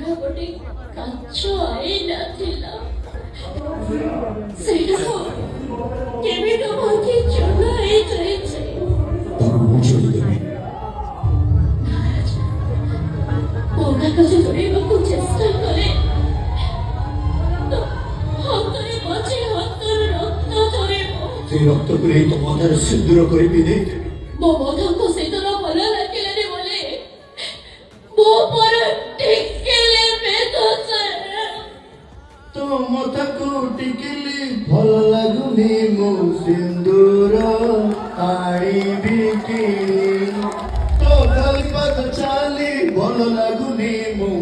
ସେଇଟା ଗୋଟେ କାଚ ଆଇନା ଥିଲା। ସେଇଟାକୁ କେମିତି ଭାଙ୍ଗି ଚୂନା ହେଇଯାଇଛି। କାଗଜ ଧରିବାକୁ ଚେଷ୍ଟା କରେ ହାତରେ ବାଜି ହାତର ରକ୍ତ ଝରିବ। ସେ ରକ୍ତକୁ ନେଇ ତମ ମଥାରେ ସିନ୍ଦୁର କରି ପିନ୍ଧେଇଦେବି। ମୋ ମଥାକୁ ସିନ୍ଦୁର ଭଲ ଲାଗିଲାନି ବୋଲି ମୋ ପରେ ଟିକିଲି ବିଧୁଛି। ତୋ ମଥାକୁ ଟିକିଲି ଭଲ ଲାଗୁନି, ମୁଁ ସିନ୍ଦୁର ଆଣିବି କି? ତୋ ଖାଲି ପାଦ ଚାଲି ଭଲ ଲାଗୁନି, ମୁଁ